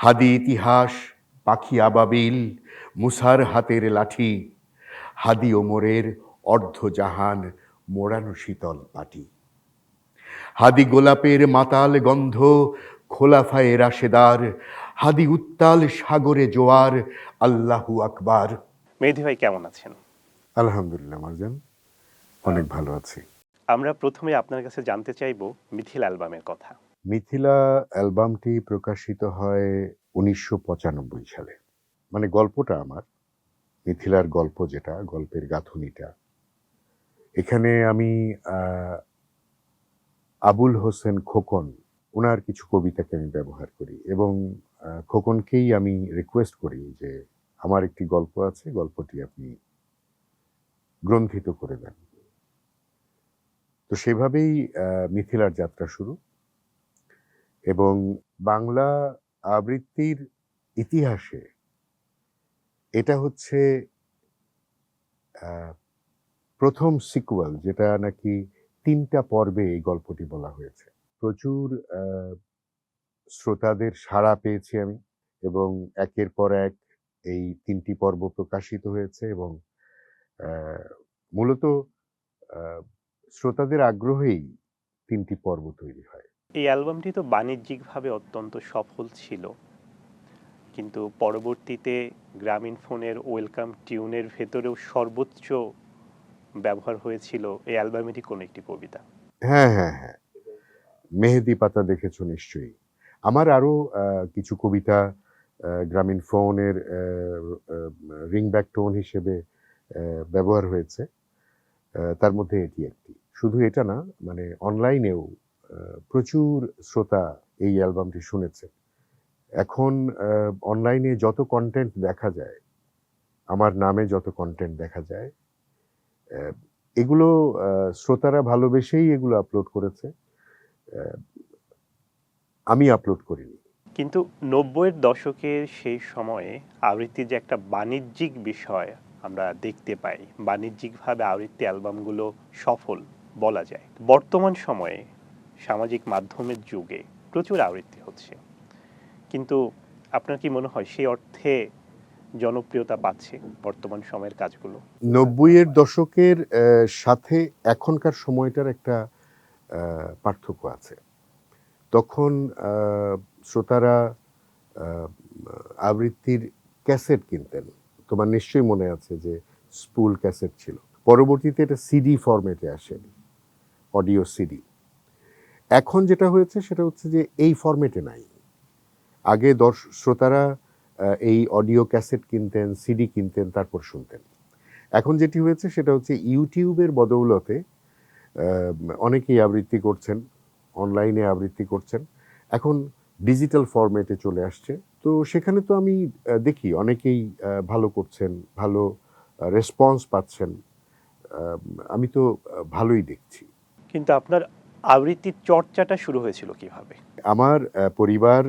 হাদি ইতিহাস, পাখি আবাবিল, মুসার হাতের লাঠি, হাদি ওমরের অর্ধজাহান মোড়ানো শীতল পাটি, হাদি গোলাপের মাতাল গন্ধ, খোলাফায়ে রাশেদার, হাদি উত্তাল সাগরে জোয়ার, আল্লাহু আকবার। মেহেদী ভাই কেমন আছেন? আলহামদুলিল্লাহ মারজান, অনেক ভালো আছি। আমরা প্রথমে আপনার কাছে জানতে চাইবো মিথিলা অ্যালবামের কথা। মিথিলা অ্যালবামটি প্রকাশিত হয় ১৯৯৫ সালে। মানে গল্পটা আমার, মিথিলার গল্প যেটা, গল্পের গাঁথুনিটা, এখানে আমি আবুল হোসেন খোকন, ওনার কিছু কবিতাকে আমি ব্যবহার করি এবং খোকনকেই আমি রিকোয়েস্ট করি যে আমার একটি গল্প আছে, গল্পটি আপনি গ্রন্থিত করে দেন। তো সেভাবেই মিথিলার যাত্রা শুরু এবং বাংলা আবৃত্তির ইতিহাসে এটা হচ্ছে প্রথম সিকুয়াল, যেটা নাকি ৩টা পর্বে এই গল্পটি বলা হয়েছে। প্রচুর শ্রোতাদের সাড়া পেয়েছি আমি এবং একের পর এক এই ৩টি পর্ব প্রকাশিত হয়েছে এবং মূলত শ্রোতাদের আগ্রহেই ৩টি পর্ব তৈরি হয়। এই অ্যালবামটি তো বাণিজ্যিকভাবে অত্যন্ত সফল ছিল, কিন্তু পরবর্তীতে গ্রামীণ ফোনের ওয়েলকাম টিউনের ভেতরেও সর্বোচ্চ ব্যবহার হয়েছিল এই অ্যালবামেরই কোনো একটি কবিতা। হ্যাঁ, হ্যাঁ, হ্যাঁ, মেহেদি পাতা দেখেছো নিশ্চয়ই। আমার আরো কিছু কবিতা গ্রামীণ ফোনের রিংব্যাক টোন হিসেবে ব্যবহার হয়েছে। তার মধ্যে এটি একটি। শুধু এটা না, মানে অনলাইনেও প্রচুর শ্রোতা এই অ্যালবামটি শুনেছে। এখন অনলাইনে যত কন্টেন্ট দেখা যায়, আমার নামে যত কন্টেন্ট দেখা যায়, এগুলো শ্রোতারা ভালোবেসেই এগুলো আপলোড করেছে, আমি আপলোড করিনি। কিন্তু ৯০-এর দশকের সেই সময়ে আবৃত্তির যে একটা বাণিজ্যিক বিষয় আমরা দেখতে পাই, বাণিজ্যিকভাবে আবৃত্তি অ্যালবামগুলো সফল বলা যায়। বর্তমান সময়ে সামাজিক মাধ্যমের যুগে প্রচুর আবৃত্তি হচ্ছে, কিন্তু আপনার কি মনে হয় সেই অর্থে জনপ্রিয়তা পাচ্ছে বর্তমান সময়ের কাজগুলো? ৯০-এর দশকের সাথে এখনকার সময়টার একটা পার্থক্য আছে। তখন শ্রোতারা আবৃত্তির ক্যাসেট কিনতেন। তোমার নিশ্চয়ই মনে আছে যে স্পুল ক্যাসেট ছিল। পরবর্তীতে এটা সিডি ফরম্যাটে আসে, অডিও সিডি। এখন যেটা হয়েছে সেটা হচ্ছে যে এই ফরম্যাটে নাই। আগে শ্রোতারা এই অডিও ক্যাসেট কিনতেন, সিডি কিনতেন, তারপর শুনতেন। এখন যেটি হয়েছে সেটা হচ্ছে ইউটিউবের বদৌলতে অনেকেই আবৃত্তি করছেন, অনলাইনে আবৃত্তি করছেন। এখন ডিজিটাল ফরম্যাটে চলে আসছে। তো সেখানে তো আমি দেখি অনেকেই ভালো করছেন, ভালো রেসপন্স পাচ্ছেন। আমি তো ভালোই দেখছি। কিন্তু আপনার আবৃত্তির চর্চাটা শুরু হয়েছিল কিভাবে? আমার পরিবার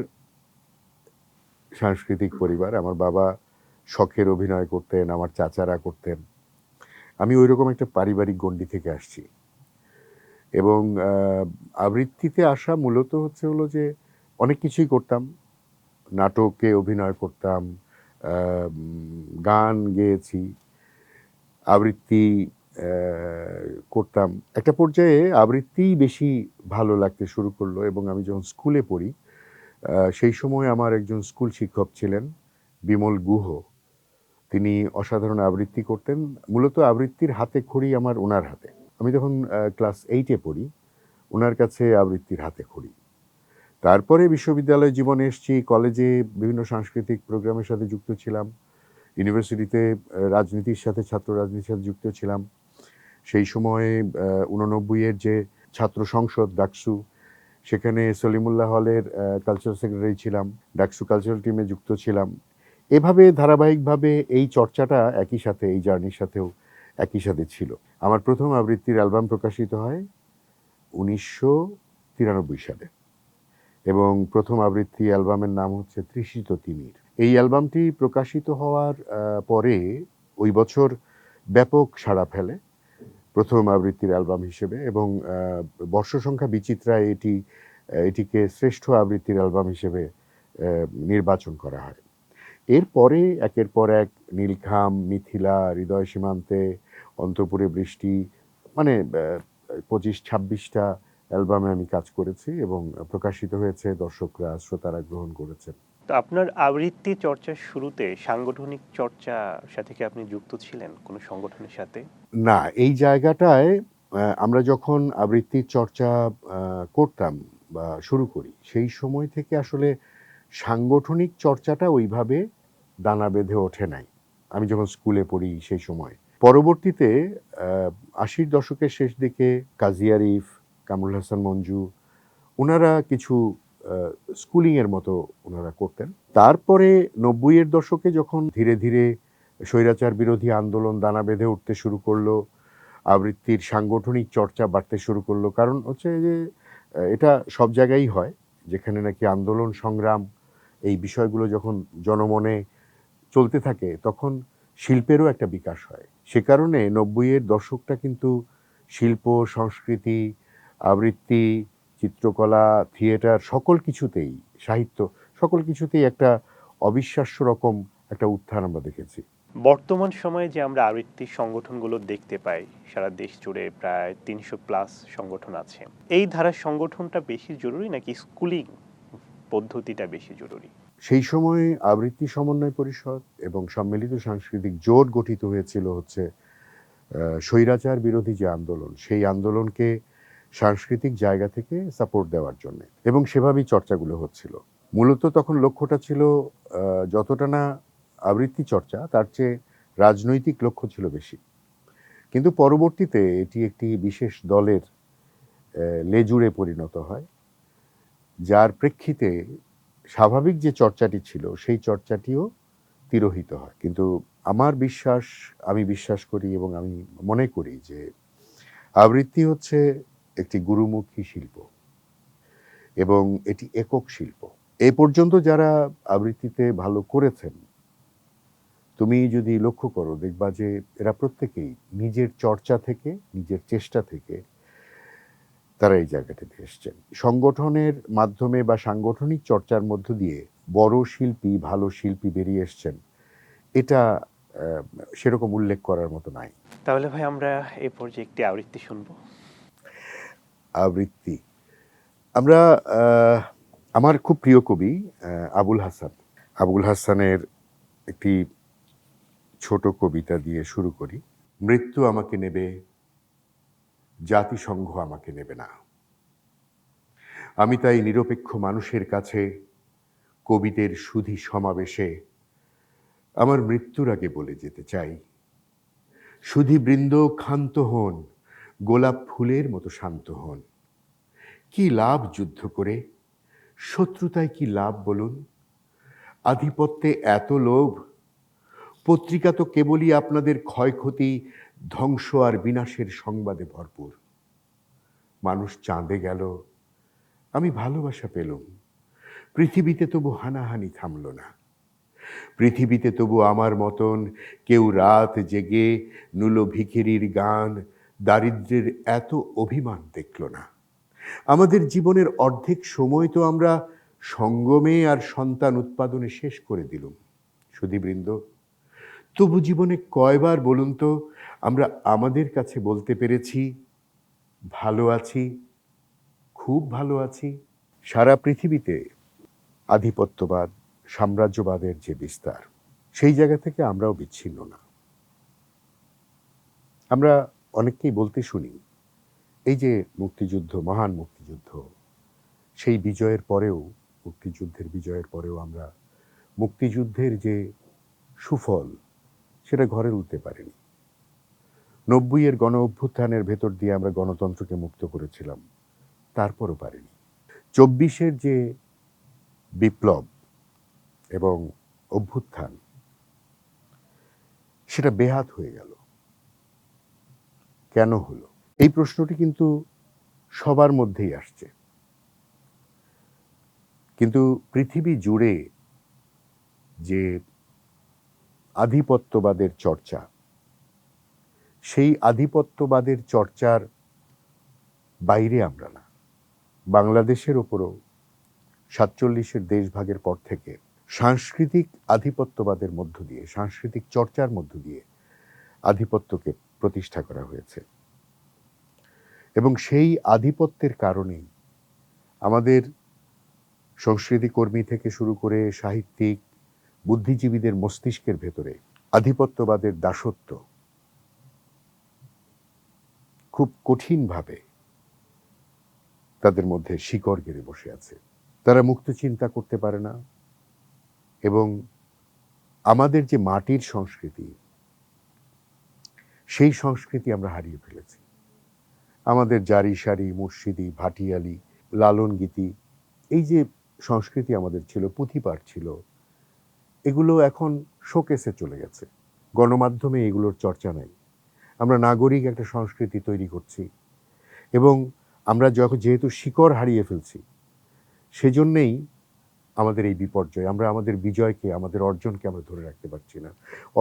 সাংস্কৃতিক পরিবার। আমার বাবা শখের অভিনয় করতেন, আমার চাচারা করতেন। আমি ওইরকম একটা পারিবারিক গণ্ডি থেকে আসছি এবং আবৃত্তিতে আসা মূলত হলো যে অনেক কিছুই করতাম। নাটকে অভিনয় করতাম, গান গেয়েছি, আবৃত্তি করতাম। একটা পর্যায়ে আবৃত্তিই বেশি ভালো লাগতে শুরু করলো এবং আমি যখন স্কুলে পড়ি, সেই সময় আমার একজন স্কুল শিক্ষক ছিলেন বিমল গুহ। তিনি অসাধারণ আবৃত্তি করতেন। মূলত আবৃত্তির হাতে খড়ি আমার ওনার হাতে। আমি তখন ক্লাস 8-এ পড়ি, ওনার কাছে আবৃত্তির হাতে খড়ি। তারপরে বিশ্ববিদ্যালয় জীবনে এসেছি, কলেজে বিভিন্ন সাংস্কৃতিক প্রোগ্রামের সাথে যুক্ত ছিলাম, ইউনিভার্সিটিতে রাজনীতির সাথে, ছাত্র রাজনীতির সাথে যুক্ত ছিলাম। সেই সময়ে 89-এর যে ছাত্র সংসদ ডাকসু, সেখানে সলিমুল্লাহ হলের কালচারাল সেক্রেটারি ছিলাম, ডাকসু কালচারাল টিমে যুক্ত ছিলাম। এভাবে ধারাবাহিকভাবে এই চর্চাটা একই সাথে, এই জার্নির সাথেও একই সাথে ছিল। আমার প্রথম আবৃত্তির অ্যালবাম প্রকাশিত হয় 1993 সালে এবং প্রথম আবৃত্তি অ্যালবামের নাম হচ্ছে তৃষিত তিমির। এই অ্যালবামটি প্রকাশিত হওয়ার পরে ওই বছর ব্যাপক সাড়া ফেলে প্রথম আবৃত্তির অ্যালবাম হিসেবে এবং বর্ষ সংখ্যা বিচিত্রায় এটিকে শ্রেষ্ঠ আবৃত্তির অ্যালবাম হিসেবে নির্বাচন করা হয়। এরপরে একের পর এক নীলখাম, মিথিলা, হৃদয় সীমান্তে, অন্তপুরে বৃষ্টি, মানে ২৫-২৬টা অ্যালবামে আমি কাজ করেছি এবং প্রকাশিত হয়েছে, দর্শকরা শ্রোতারা গ্রহণ করেছেন। তো আপনার আবৃত্তি চর্চার শুরুতে সাংগঠনিক চর্চার সাথে কি আপনি যুক্ত ছিলেন কোনো সংগঠনের সাথে? না, এই জায়গাটায় আমরা যখন আবৃত্তির চর্চা করতাম বা শুরু করি, সেই সময় থেকে আসলে সাংগঠনিক চর্চাটা ওইভাবে দানা বেঁধে ওঠে নাই। আমি যখন স্কুলে পড়ি সেই সময়। পরবর্তীতে ৮০ দশকের শেষ দিকে কাজী আরিফ, কামরুল হাসান মঞ্জু উনারা কিছু স্কুলিং এর মতো উনারা করতেন। তারপরে ৯০ এর দশকে যখন ধীরে ধীরে স্বৈরাচার বিরোধী আন্দোলন দানা বেঁধে উঠতে শুরু করলো, আবৃত্তির সাংগঠনিক চর্চা বাড়তে শুরু করলো। কারণ হচ্ছে যে এটা সব জায়গায়ই হয়, যেখানে নাকি আন্দোলন সংগ্রাম এই বিষয়গুলো যখন জনমনে চলতে থাকে তখন শিল্পেরও একটা বিকাশ হয়। সে কারণে ৯০ এর দশকটা কিন্তু শিল্প, সংস্কৃতি, আবৃত্তি, চিত্রকলা, থিয়েটার সকল কিছুতেই, সাহিত্য সকল কিছুতেই একটা অবিশ্বাস্য রকম একটা উত্থান আমরা দেখেছি। বর্তমান সময়ে যে আমরা আবৃত্তি সংগঠনগুলো দেখতে পাই, সারা দেশ জুড়ে প্রায় ৩০০+ সংগঠন আছে। এই ধারার সংগঠনটা বেশি জরুরি নাকি স্কুলিং পদ্ধতিটা বেশি জরুরি? সেই সময় আবৃত্তি সমন্বয় পরিষদ এবং সম্মিলিত সাংস্কৃতিক জোট গঠিত হয়েছিল হচ্ছে স্বৈরাচার বিরোধী যে আন্দোলন, সেই আন্দোলনকে সাংস্কৃতিক জায়গা থেকে সাপোর্ট দেওয়ার জন্য, এবং সেভাবেই চর্চাগুলো হচ্ছিল। মূলত তখন লক্ষ্যটা ছিল যতটা না আবৃত্তি চর্চা, তার চেয়ে রাজনৈতিক লক্ষ্য ছিল বেশি। কিন্তু পরবর্তীতে এটি একটি বিশেষ দলের লেজুড়ে পরিণত হয়, যার প্রেক্ষিতে স্বাভাবিক যে চর্চাটি ছিল সেই চর্চাটিও তিরোহিত হয়। কিন্তু আমার বিশ্বাস, আমি বিশ্বাস করি এবং আমি মনে করি যে আবৃত্তি হচ্ছে একটি গুরুমুখী শিল্প এবং এটি একক শিল্প। এ পর্যন্ত যারা আবৃত্তিতে ভালো করেছেন, তুমি যদি লক্ষ্য করো দেখবা যে এরা প্রত্যেকেই নিজের চর্চা থেকে, নিজের চেষ্টা থেকে তারা এই জায়গাটাতে এসছেন। সংগঠনের মাধ্যমে বা সাংগঠনিক চর্চার মধ্য দিয়ে বড় শিল্পী, ভালো শিল্পী বেরিয়ে এসছেন, এটা সেরকম উল্লেখ করার মতো নাই। তাহলে ভাই আমরা এই পর্যায়ে একটি আবৃত্তি শুনবো। আবৃত্তি আমরা আমার খুব প্রিয় কবি আবুল হাসান, আবুল হাসানের একটি ছোট কবিতা দিয়ে শুরু করি। মৃত্যু আমাকে নেবে, জাতিসংঘ আমাকে নেবে না। আমি তাই নিরপেক্ষ মানুষের কাছে, কবিদের সুধী সমাবেশে আমার মৃত্যুর আগে বলে যেতে চাই, সুধীবৃন্দ ক্ষান্ত হন, গোলাপ ফুলের মতো শান্ত হন। কি লাভ যুদ্ধ করে, শত্রুতায় কি লাভ বলুন? আধিপত্যে এত লোভ, পত্রিকা তো কেবলই আপনাদের ক্ষয়ক্ষতি, ধ্বংস আর বিনাশের সংবাদে ভরপুর। মানুষ চাঁদে গেল, আমি ভালোবাসা পেলুম, পৃথিবীতে তবু হানাহানি থামল না। পৃথিবীতে তবু আমার মতন কেউ রাত জেগে নুলো ভিখিরির গান, দারিদ্র্যের এত অভিমান দেখল না। আমাদের জীবনের অর্ধেক সময় তো আমরা সঙ্গমে আর সন্তান উৎপাদনে শেষ করে দিলুম। সুধীবৃন্দ, তবু জীবনে কয়বার বলুন তো আমরা আমাদের কাছে বলতে পেরেছি ভালো আছি, খুব ভালো আছি? সারা পৃথিবীতে আধিপত্যবাদ, সাম্রাজ্যবাদের যে বিস্তার, সেই জায়গা থেকে আমরাও বিচ্ছিন্ন না। আমরা অনেককেই বলতে শুনি এই যে মুক্তিযুদ্ধ, মহান মুক্তিযুদ্ধ, সেই বিজয়ের পরেও, মুক্তিযুদ্ধের বিজয়ের পরেও আমরা মুক্তিযুদ্ধের যে সুফল সেটা ঘরে তুলতে পারিনি। ৯০ এর গণ অভ্যুত্থানের ভেতর দিয়ে আমরা গণতন্ত্রকে মুক্ত করেছিলাম, তারপরও পারিনি। ২৪-এর যে বিপ্লব এবং অভ্যুত্থান, সেটা বেহাত হয়ে গেল। কেন হলো? এই প্রশ্নটি কিন্তু সবার মধ্যেই আসছে। কিন্তু পৃথিবী জুড়ে যে আধিপত্যবাদের চর্চা, সেই আধিপত্যবাদের চর্চার বাইরে আমরা না। বাংলাদেশের ওপরও সাতচল্লিশের দেশভাগের পর থেকে সাংস্কৃতিক আধিপত্যবাদের মধ্য দিয়ে, সাংস্কৃতিক চর্চার মধ্য দিয়ে আধিপত্যকে প্রতিষ্ঠা করা হয়েছে। এবং সেই আধিপত্যের কারণেই আমাদের সংস্কৃতি কর্মী থেকে শুরু করে সাহিত্যিক, বুদ্ধিজীবীদের মস্তিষ্কের ভেতরে আধিপত্যবাদের দাসত্ব খুব কঠিনভাবে তাদের মধ্যে শিকড় গেড়ে বসে আছে। তারা মুক্ত চিন্তা করতে পারে না এবং আমাদের যে মাটির সংস্কৃতি, সেই সংস্কৃতি আমরা হারিয়ে ফেলেছি। আমাদের জারি সারি, মুর্শিদি, ভাটিয়ালি, লালন গীতি, এই যে সংস্কৃতি আমাদের ছিল, পুঁথিপাঠ ছিল, এগুলো এখন শোকেসে চলে গেছে। গণমাধ্যমে এগুলোর চর্চা নাই। আমরা নাগরিক একটা সংস্কৃতি তৈরি করছি এবং আমরা যেহেতু শিকড় হারিয়ে ফেলছি, সেজন্যেই আমাদের এই বিপর্যয়। আমরা আমাদের বিজয়কে, আমাদের অর্জনকে আমরা ধরে রাখতে পারছি না।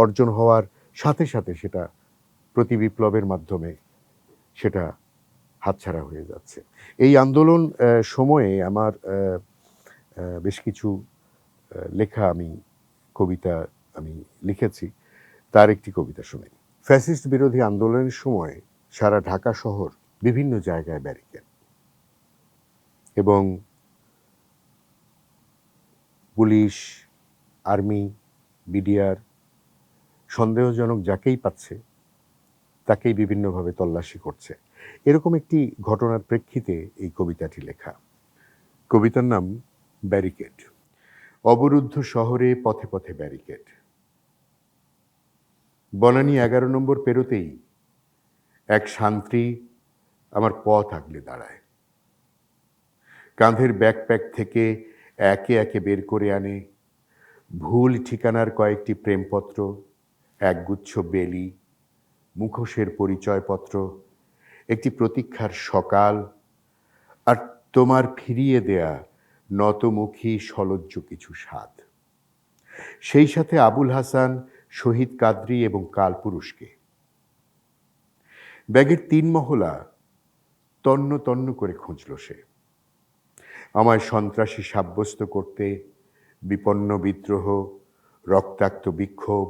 অর্জন হওয়ার সাথে সাথে সেটা প্রতি বিপ্লবের মাধ্যমে সেটা হাতছাড়া হয়ে যাচ্ছে। এই আন্দোলন সময়ে আমার বেশ কিছু লেখা কবিতা আমি লিখেছি। তার একটি কবিতা শুনে। ফ্যাসিস্ট বিরোধী আন্দোলনের সময় সারা ঢাকা শহর বিভিন্ন জায়গায় ব্যারিকেড এবং পুলিশ, আর্মি, বিডিআর সন্দেহজনক যাকেই পাচ্ছে তাকেই বিভিন্নভাবে তল্লাশি করছে। এরকম একটি ঘটনার প্রেক্ষিতে এই কবিতাটি লেখা। কবিতার নাম ব্যারিকেড। অবরুদ্ধ শহরে পথে পথে ব্যারিকেড। বনানী 11 নম্বর পেরোতেই এক শান্তি আমার পথ আগলে দাঁড়ায়। কাঁধের ব্যাকপ্যাক থেকে একে একে বের করে আনে ভুল ঠিকানার কয়েকটি প্রেমপত্র, একগুচ্ছ বেলি, মুখোশের পরিচয়পত্র, একটি প্রতীক্ষার সকাল, আর তোমার ফিরিয়ে দেয়া নতমুখী সলজ্জ কিছু স্বাদ। সেই সাথে আবুল হাসান, শহীদ কাদরী এবং কালপুরুষকে। ব্যাগের 3 মহলা তন্ন তন্ন করে খুঁজল সে। আমায় সন্ত্রাসী সাব্যস্ত করতে বিপন্ন বিদ্রোহ, রক্তাক্ত বিক্ষোভ,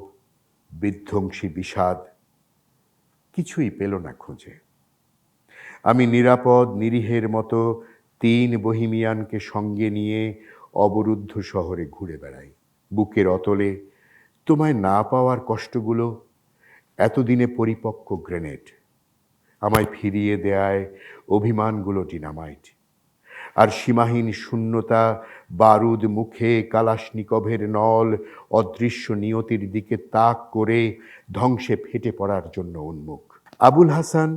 বিধ্বংসী বিষাদ কিছুই পেল না খুঁজে। আমি নিরাপদ নিরীহের মতো 3 বহিমিয়ানকে সঙ্গে নিয়ে অবরুদ্ধ শহরে ঘুরে বেড়াই। বুকের অতলে তোমায় না পাওয়ার কষ্টগুলো এতদিনে পরিপক্ক গ্রেনেড, আমায় ফিরিয়ে দেয়ায় অভিমানগুলো ডিনামাইট। আর সীমাহীন শূন্যতা বারুদ মুখে কালাশনিকভের নল অদৃশ্য নিয়তির দিকে তাক করে ধ্বংসে ফেটে পড়ার জন্য উন্মুখ। আবুল হাসান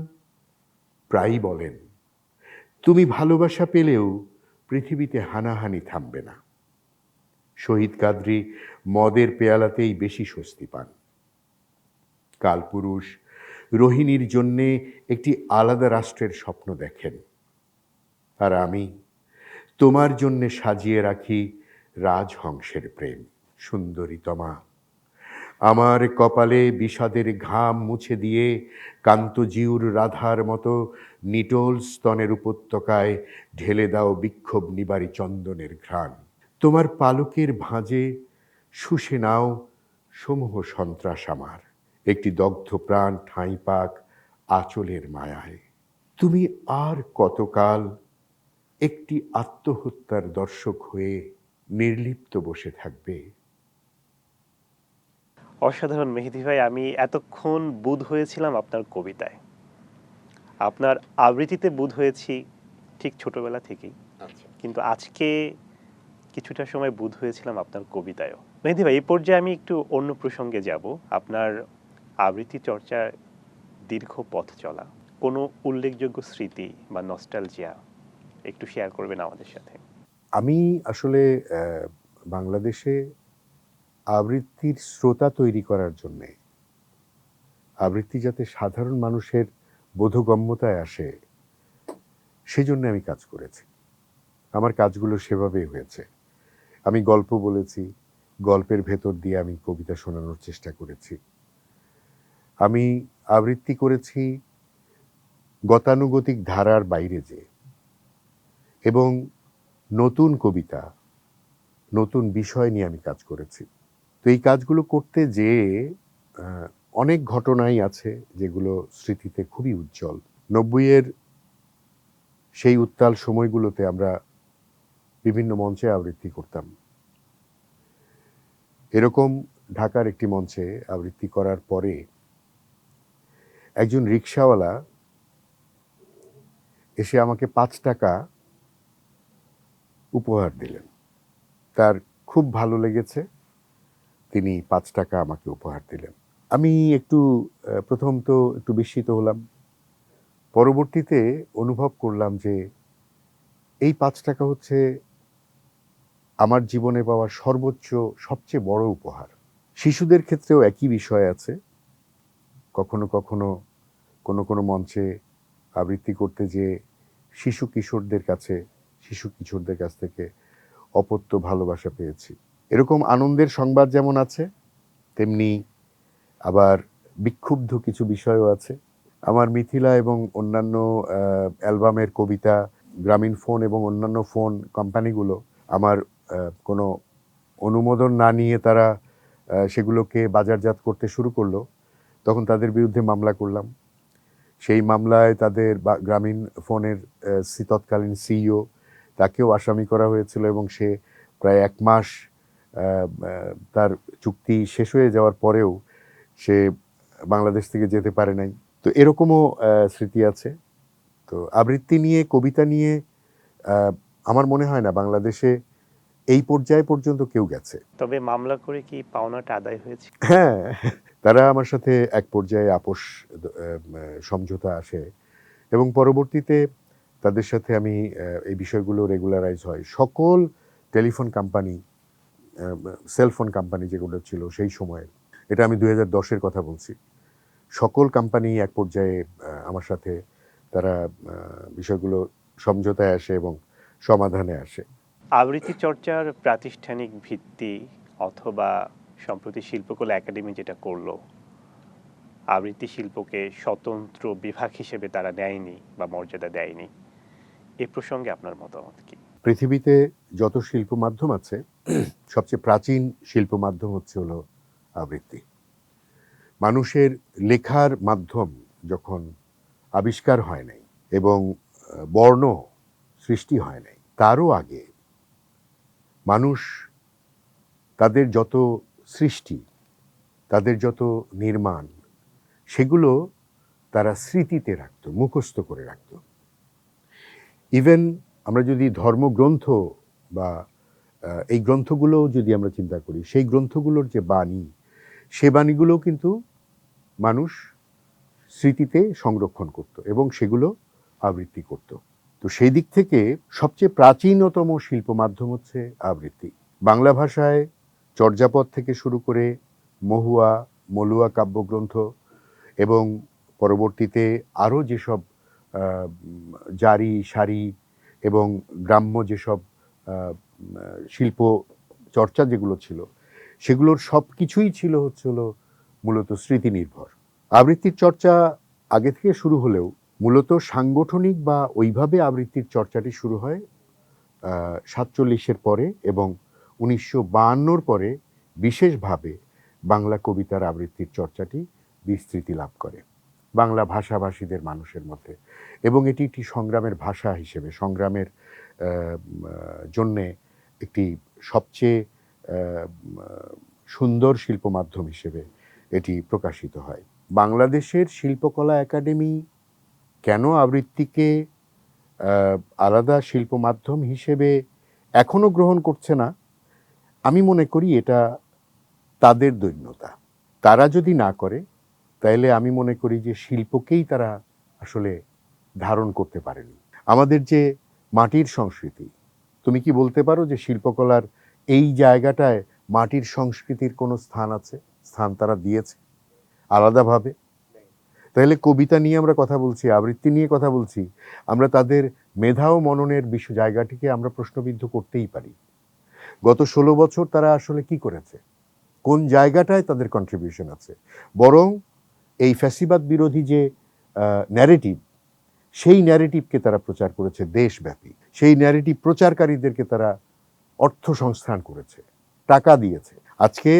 প্রায়ই বলেন, তুমি ভালোবাসা পেলেও পৃথিবীতে হানাহানি থামবে না। শহীদ কাদরী মদের পেয়ালাতেই বেশি স্বস্তি পান। কালপুরুষ রোহিণীর জন্যে একটি আলাদা রাষ্ট্রের স্বপ্ন দেখেন। আর আমি তোমার জন্যে সাজিয়ে রাখি রাজহংসের প্রেম। সুন্দরীতমা, আমার কপালে বিষাদের ঘাম মুছে দিয়ে কান্তজিউর রাধার মতো নিটোল স্তনের উপত্যকায় ঢেলে দাও বিক্ষোভ নিবারী চন্দনের ঘ্রাণ। তোমার পালকের ভাঁজে শুষে নাও সমূহ সন্ত্রাস আমার, একটি দগ্ধ প্রাণ ঠাঁই পাক আঁচলের মায়ায়। তুমি আর কতকাল একটি আত্মহত্যার দর্শক হয়ে নির্লিপ্ত বসে থাকবে? অসাধারণ মেহেদী ভাই, আমি এতক্ষণ বুঁদ হয়েছিলাম আপনার কবিতায়, আপনার আবৃত্তিতে বুঁদ হয়েছি ঠিক ছোটবেলা থেকেই, কিন্তু আজকে কিছুটা সময় বুঁদ হয়েছিলাম আপনার কবিতায়ও। মেহেদী ভাই, এই পর্যায়ে আমি একটু অন্য প্রসঙ্গে যাব। আপনার আবৃত্তি চর্চার দীর্ঘ পথ চলা, কোনো উল্লেখযোগ্য স্মৃতি বা নস্টালজিয়া একটু শেয়ার করবেন আমাদের সাথে? আমি আসলে বাংলাদেশে আবৃত্তির শ্রোতা তৈরি করার জন্যে, আবৃত্তি যাতে সাধারণ মানুষের বোধগম্যতায় আসে, সেজন্য আমি কাজ করেছি। আমার কাজগুলো সেভাবেই হয়েছে। আমি গল্প বলেছি, গল্পের ভেতর দিয়ে আমি কবিতা শোনানোর চেষ্টা করেছি। আমি আবৃত্তি করেছি গতানুগতিক ধারার বাইরে যেয়ে, এবং নতুন কবিতা, নতুন বিষয় নিয়ে আমি কাজ করেছি। তো এই কাজগুলো করতে যেয়ে অনেক ঘটনাই আছে যেগুলো স্মৃতিতে খুবই উজ্জ্বল। ৯০-এর সেই উত্তাল সময়গুলোতে আমরা বিভিন্ন মঞ্চে আবৃত্তি করতাম। এরকম ঢাকার একটি মঞ্চে আবৃত্তি করার পরে একজন রিকশাওয়ালা এসে আমাকে ৫ টাকা উপহার দিলেন। তার খুব ভালো লেগেছে, তিনি ৫ টাকা আমাকে উপহার দিলেন। আমি একটু প্রথম তো একটু বিস্মিত হলাম। পরবর্তীতে অনুভব করলাম যে এই ৫ টাকা হচ্ছে আমার জীবনে পাওয়া সর্বোচ্চ সবচেয়ে বড় উপহার। শিশুদের ক্ষেত্রেও একই বিষয় আছে। কখনো কখনো কোনো মঞ্চে আবৃত্তি করতে যেয়ে শিশু কিশোরদের কাছ থেকে অপত্য ভালোবাসা পেয়েছি। এরকম আনন্দের সংবাদ যেমন আছে, তেমনি আবার বিক্ষুব্ধ কিছু বিষয়ও আছে। আমার মিথিলা এবং অন্যান্য অ্যালবামের কবিতা গ্রামীণ ফোন এবং অন্যান্য ফোন কোম্পানিগুলো আমার কোনো অনুমোদন না নিয়ে তারা সেগুলোকে বাজারজাত করতে শুরু করলো। তখন তাদের বিরুদ্ধে মামলা করলাম। সেই মামলায় তাদের গ্রামীণ ফোনের তৎকালীন সিইও, তাকেও আসামি করা হয়েছিল এবং সে প্রায় ১ মাস তার চুক্তি শেষ হয়ে যাওয়ার পরেও সে বাংলাদেশ থেকে যেতে পারে নাই। তো এরকমও স্মৃতি আছে। তো আবৃত্তি নিয়ে, কবিতা নিয়ে আমার মনে হয় না বাংলাদেশে এই পর্যায় পর্যন্ত কেউ গেছে। তবে মামলা করে কি পাওনাটা আদায় হয়েছে? হ্যাঁ, তারা আমার সাথে এক পর্যায়ে আপোষ সমঝোতা আসে এবং পরবর্তীতে তাদের সাথে আমি এই বিষয়গুলো রেগুলারাইজ হয়। সকল টেলিফোন কোম্পানি, সেলফোন কোম্পানি যেগুলো ছিল সেই সময়ে, এটা আমি ২০১০-এর কথা বলছি, সকল কোম্পানি এক পর্যায়ে আমার সাথে তারা বিষয়গুলো সমঝোতায় আসে এবং সমাধানে আসে। আবৃত্তি চর্চার প্রাতিষ্ঠানিক ভিত্তি অথবা সম্প্রতি শিল্পকলা একাডেমি যেটা করলো, আবৃত্তি শিল্পকে স্বতন্ত্র বিভাগ হিসেবে তারা নেয়নি বা মর্যাদা দেয়নি, এ প্রসঙ্গে আপনার মতামত কি? পৃথিবীতে যত শিল্প মাধ্যম আছে, সবচেয়ে প্রাচীন শিল্প মাধ্যম হলো আবৃত্তি। মানুষের লেখার মাধ্যম যখন আবিষ্কার হয় নাই এবং বর্ণ সৃষ্টি হয় নাই, তারও আগে মানুষ তাদের যত সৃষ্টি, তাদের যত নির্মাণ, সেগুলো তারা স্মৃতিতে রাখত, মুখস্থ করে রাখত। ইভেন আমরা যদি ধর্মগ্রন্থ বা এই গ্রন্থগুলো যদি আমরা চিন্তা করি, সেই গ্রন্থগুলোর যে বাণী, সে বাণীগুলোও কিন্তু মানুষ স্মৃতিতে সংরক্ষণ করত এবং সেগুলো আবৃত্তি করত। তো সেই দিক থেকে সবচেয়ে প্রাচীনতম শিল্প মাধ্যম হচ্ছে আবৃত্তি। বাংলা ভাষায় চর্যাপদ থেকে শুরু করে মহুয়া, মলুয়া কাব্যগ্রন্থ এবং পরবর্তীতে আরও যেসব জারি, সারি এবং গ্রাম্য যেসব শিল্প চর্চা যেগুলো ছিল, সেগুলোর সব কিছুই ছিল মূলত স্মৃতি নির্ভর। আবৃত্তির চর্চা আগে থেকে শুরু হলেও মূলত সাংগঠনিক বা ওইভাবে আবৃত্তির চর্চাটি শুরু হয় ৪৭-এর পরে এবং ১৯৫২-র পরে বিশেষভাবে বাংলা কবিতার আবৃত্তির চর্চাটি বিস্তৃতি লাভ করে বাংলা ভাষাভাষীদের মানুষের মধ্যে, এবং এটি একটি সংগ্রামের ভাষা হিসেবে, সংগ্রামের জন্যে একটি সবচেয়ে সুন্দর শিল্প মাধ্যম হিসেবে এটি প্রকাশিত হয়। বাংলাদেশের শিল্পকলা একাডেমি কেন আবৃত্তিকে আলাদা শিল্প মাধ্যম হিসেবে এখনো গ্রহণ করছে না, আমি মনে করি এটা তাদের দৈন্যতা। তারা যদি না করে, তাহলে আমি মনে করি যে শিল্পকেই তারা আসলে ধারণ করতে পারেনি। আমাদের যে মাটির সংস্কৃতি, তুমি কি বলতে পারো যে শিল্পকলার এই জায়গাটায় মাটির সংস্কৃতির কোনো স্থান আছে? স্থান তারা দিয়েছে আলাদাভাবে? তাহলে কবিতা নিয়ে আমরা কথা বলছি, আবৃত্তি নিয়ে কথা বলছি, আমরা তাদের মেধা ও মননের জায়গাটিকে আমরা প্রশ্নবিদ্ধ করতেই পারি। গত ১৬ বছর তারা আসলে কি করেছে, কোন জায়গাটায় তাদের কন্ট্রিবিউশন আছে? বরং এই ফ্যাসিবাদ বিরোধী যে ন্যারেটিভ, সেই ন্যারেটিভকে তারা প্রচার করেছে দেশব্যাপী। সেই ন্যারেটিভ প্রচারকারীদেরকে তারা অর্থ সংস্থান করেছে, টাকা দিয়েছে। আজকে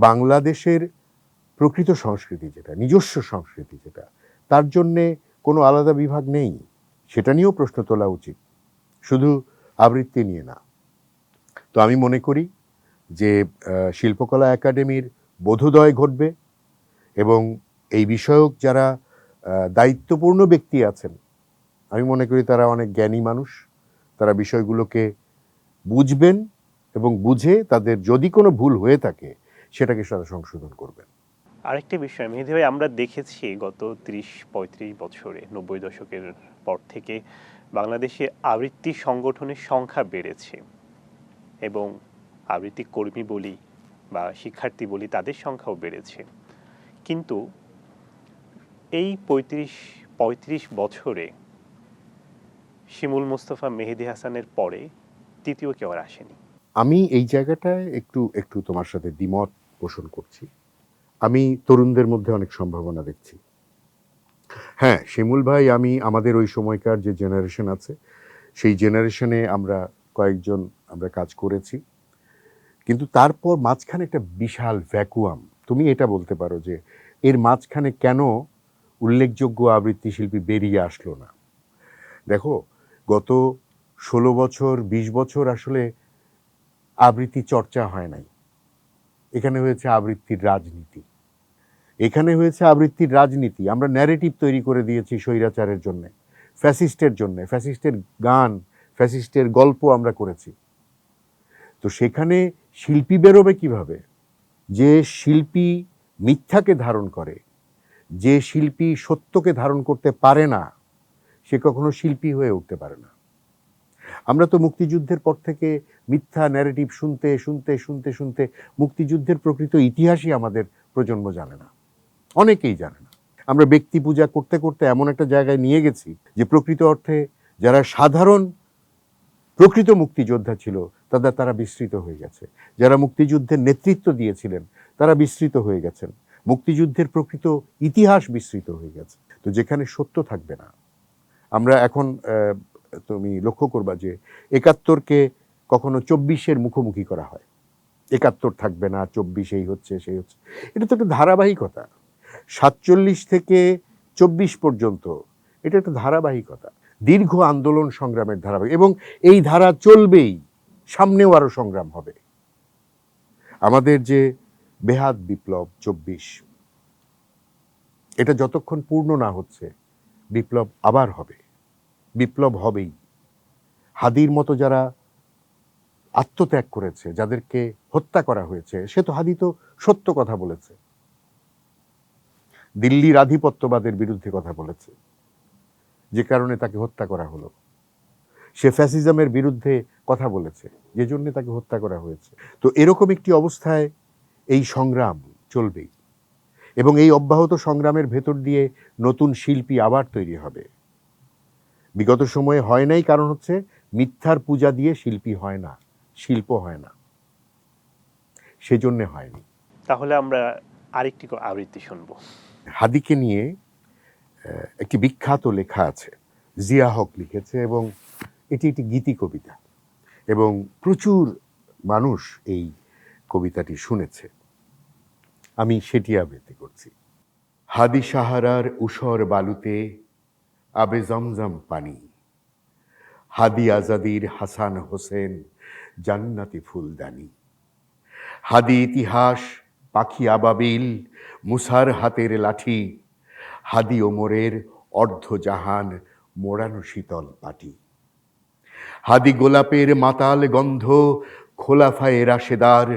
বাংলাদেশের প্রকৃত সংস্কৃতি যেটা, নিজস্ব সংস্কৃতি যেটা, তার জন্যে কোনো আলাদা বিভাগ নেই। সেটা নিয়েও প্রশ্ন তোলা উচিত, শুধু আবৃত্তি নিয়ে না। তো আমি মনে করি যে শিল্পকলা একাডেমির বোধোদয় ঘটবে এবং এই বিষয়ক যারা দায়িত্বপূর্ণ ব্যক্তি আছেন, আমি মনে করি তারা অনেক জ্ঞানী মানুষ, তারা বিষয়গুলোকে বুঝবেন এবং বুঝে তাদের যদি কোনো ভুল হয়ে থাকে সেটাকে তারা সংশোধন করবেন। আরেকটি বিষয় মেহেদী ভাই, আমরা দেখেছি গত ৩০-৩৫ বছরে ৯০ দশকের পর থেকে বাংলাদেশে আবৃত্তি সংগঠনের সংখ্যা বেড়েছে এবং আবৃত্তি কর্মী বলি বা শিক্ষার্থী বলি তাদের সংখ্যাও বেড়েছে। কিন্তু এই ৩৫ বছরে শিমুল মুস্তফা, মেহেদী হাসানের পরে তৃতীয় কেউ আর আসেনি। আমি এই জায়গাটায় একটু তোমার সাথে দ্বিমত পোষণ করছি। আমি তরুণদের মধ্যে অনেক সম্ভাবনা দেখছি। হ্যাঁ, শিমুল ভাই, আমাদের ওই সময়কার যে জেনারেশন আছে সেই জেনারেশনে আমরা কয়েকজন আমরা কাজ করেছি, কিন্তু তারপর মাঝখানে একটা বিশাল ভ্যাকুয়াম। তুমি এটা বলতে পারো যে এর মাঝখানে কেন উল্লেখযোগ্য আবৃত্তি শিল্পী বেরিয়ে আসলো না। দেখো, গত 16 বছর 20 বছর আসলে আবৃত্তি চর্চা হয় নাই। এখানে হয়েছে আবৃত্তির রাজনীতি, এখানে হয়েছে আবৃত্তির রাজনীতি। আমরা ন্যারেটিভ তৈরি করে দিয়েছি স্বৈরাচারের জন্য, ফ্যাসিস্টের জন্য, ফ্যাসিস্টের গান, ফ্যাসিস্টের গল্প আমরা করেছি। তো সেখানে শিল্পী বেরোবে কিভাবে? যে শিল্পী মিথ্যাকে ধারণ করে, যে শিল্পী সত্যকে ধারণ করতে পারে না, সে কখনো শিল্পী হয়ে উঠতে পারে না। আমরা তো মুক্তিযুদ্ধের পর থেকে মিথ্যা ন্যারেটিভ শুনতে শুনতে শুনতে শুনতে মুক্তিযুদ্ধের প্রকৃত ইতিহাসই আমাদের প্রজন্ম জানে না, অনেকেই জানে না। আমরা ব্যক্তি পূজা করতে করতে এমন একটা জায়গায় নিয়ে গেছি যে প্রকৃত অর্থে যারা সাধারণ প্রকৃত মুক্তিযোদ্ধা ছিল তারা বিস্মৃত হয়ে গেছে। যারা মুক্তিযুদ্ধের নেতৃত্ব দিয়েছিলেন তারা বিস্মৃত হয়ে গেছেন। মুক্তিযুদ্ধের প্রকৃত ইতিহাস বিস্মৃত হয়ে গেছে। তো যেখানে সত্য থাকবে না, আমরা এখন তুমি লক্ষ্য করবা যে ৭১কে কখনো ২৪-এর মুখোমুখি করা হয়। ৭১ থাকবে না, ২৪ এই হচ্ছে সেই হচ্ছে। এটা তো একটা ধারাবাহিকতা। ৪৭ থেকে ২৪ পর্যন্ত এটা একটা ধারাবাহিকতা, দীর্ঘ আন্দোলন সংগ্রামের ধারাবাহিক, এবং এই ধারা চলবেই, সামনেও আরো সংগ্রাম হবে। আমাদের যে বেহাত বিপ্লব ২৪, এটা যতক্ষণ পূর্ণ না হচ্ছে বিপ্লব আবার হবে, বিপ্লব হবেই। হাদির মতো যারা আত্মত্যাগ করেছে, যাদেরকে হত্যা করা হয়েছে, হাদি তো সত্য কথা বলেছে, দিল্লির আধিপত্যবাদের বিরুদ্ধে কথা বলেছে, যে কারণে তাকে হত্যা করা হলো। সে ফ্যাসিজমের বিরুদ্ধে কথা বলেছে, যে জন্য তাকে হত্যা করা হয়েছে। তো এরকম একটি অবস্থায় এই সংগ্রাম চলবেই, এবং এই অব্যাহত সংগ্রামের ভেতর দিয়ে নতুন শিল্পী আবার তৈরি হবে। বিগত সময়ে হয় নাই, কারণ হচ্ছে মিথ্যার পূজা দিয়ে শিল্পী হয় না, শিল্প হয় না, সেজন্য হয়নি। তাহলে আমরা আরেকটি আবৃত্তি শুনবো। হাদিকে নিয়ে একটি বিখ্যাত লেখা আছে, জিয়া হক লিখেছে, এবং এটি একটি গীতি কবিতা, এবং প্রচুর মানুষ এই কবিতাটি শুনেছে। আমি সেটি আবৃত্তি করছি। হাদি সাহারার উষর বালুতে আবে জমজম পানি, হাদি আজাদির হাসান হোসেন জান্নাতি ফুলদানি, হাদি ইতিহাস পাখি আবাবিল মুসার হাতের লাঠি, হাদি ওমরের অর্ধজাহান মোড়ানো শীতল পাটি, হাদি গোলাপের মাতাল গন্ধ খোলাফায়ে রাশেদার,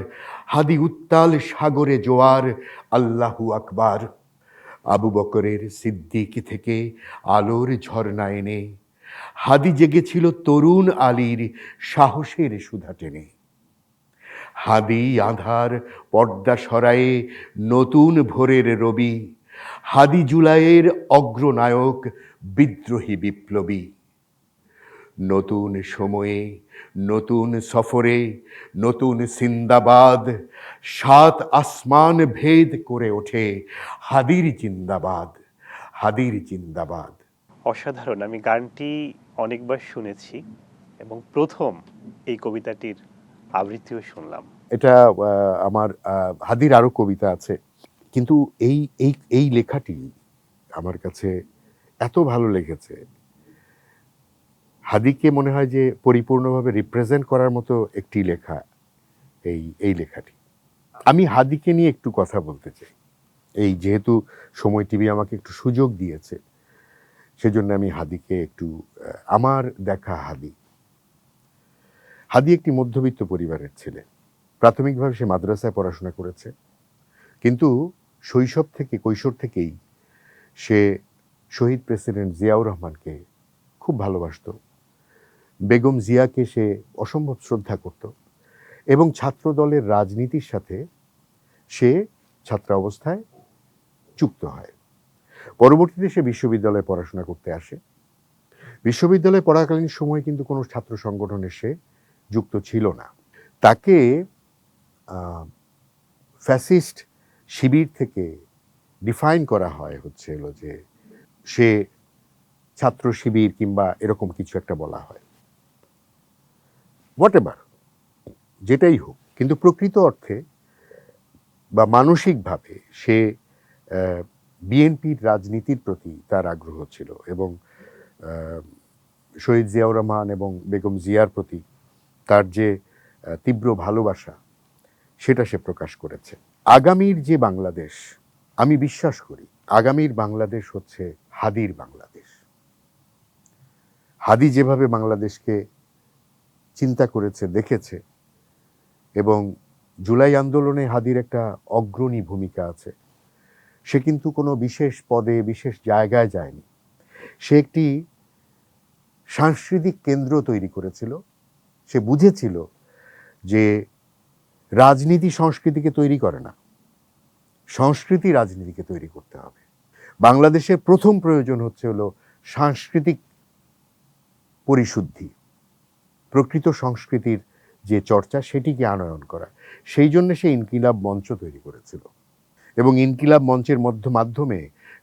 হাদি উত্তাল সাগরে জোয়ার আল্লাহু আকবার, আবু বকরের সিদ্দিক থেকে আলোর ঝর্ণা এনে, হাদি জেগেছিল তরুণ আলীর সাহসের সুধা টেনে, হাদি আধার পর্দা সরায়ে নতুন ভোরের রবি, হাদি জুলাইয়ের অগ্রনায়ক বিদ্রোহী বিপ্লবী, নতুন সময়ে নতুন সফরে নতুন সিন্দাবাদ, ৭ আসমান ভেদ করে ওঠে হাদির জিন্দাবাদ, হাদির জিন্দাবাদ। অসাধারণ। আমি গানটি অনেকবার শুনেছি এবং প্রথম এই কবিতাটির আবৃত্তিও শুনলাম। এটা আমার হাদির আরো কবিতা আছে, কিন্তু এই এই এই লেখাটি আমার কাছে এত ভালো লেগেছে। হাদিকে মনে হয় যে পরিপূর্ণভাবে রিপ্রেজেন্ট করার মতো একটি লেখা এই লেখাটি। আমি হাদিকে নিয়ে একটু কথা বলতে চাই। এই যেহেতু সময় টিভি আমাকে একটু সুযোগ দিয়েছে, সেজন্য আমি হাদিকে একটু আমার দেখা হাদি একটি মধ্যবিত্ত পরিবারের ছেলে। প্রাথমিকভাবে সে মাদ্রাসায় পড়াশোনা করেছে, কিন্তু কৈশোর থেকেই সে শহীদ প্রেসিডেন্ট জিয়াউর রহমানকে খুব ভালোবাসতো। বেগম জিয়াকে সে অসম্ভব শ্রদ্ধা করত এবং ছাত্র দলের রাজনীতির সাথে সে ছাত্রাবস্থায় যুক্ত হয়। পরবর্তীতে সে বিশ্ববিদ্যালয়ে পড়াশোনা করতে আসে। বিশ্ববিদ্যালয়ে পড়াকালীন সময় কিন্তু কোনো ছাত্র সংগঠনে সে যুক্ত ছিল না। তাকে ফ্যাসিস্ট শিবির থেকে ডিফাইন করা হয় যে সে ছাত্র শিবির কিংবা এরকম কিছু একটা বলা হয়, হোয়াটএভার, যেটাই হোক, কিন্তু প্রকৃত অর্থে বা মানসিকভাবে সে বিএনপির রাজনীতির প্রতি তার আগ্রহ ছিল এবং শহীদ জিয়াউর রহমান এবং বেগম জিয়ার প্রতি তার যে তীব্র ভালোবাসা, সেটা সে প্রকাশ করেছে। আগামীর যে বাংলাদেশ, আমি বিশ্বাস করি আগামীর বাংলাদেশ হচ্ছে হাদির বাংলাদেশ। হাদি যেভাবে বাংলাদেশকে চিন্তা করেছে, দেখেছে, এবং জুলাই আন্দোলনে হাদির একটা অগ্রণী ভূমিকা আছে। সে কিন্তু কোনো বিশেষ পদে বিশেষ জায়গায় যায়নি। সে একটি সাংস্কৃতিক কেন্দ্র তৈরি করেছিল। সে বুঝেছিল যে রাজনীতি সংস্কৃতিকে তৈরি করে না, সংস্কৃতি রাজনীতিকে তৈরি করতে হবে। বাংলাদেশের প্রথম প্রয়োজন হলো সাংস্কৃতিক পরিশুদ্ধি, প্রকৃত সংস্কৃতির যে চর্চা সেটিকে আনয়ন করা। সেই জন্য সে ইনকিলাব মঞ্চ তৈরি করেছিল এবং ইনকিলাব মঞ্চের মাধ্যমে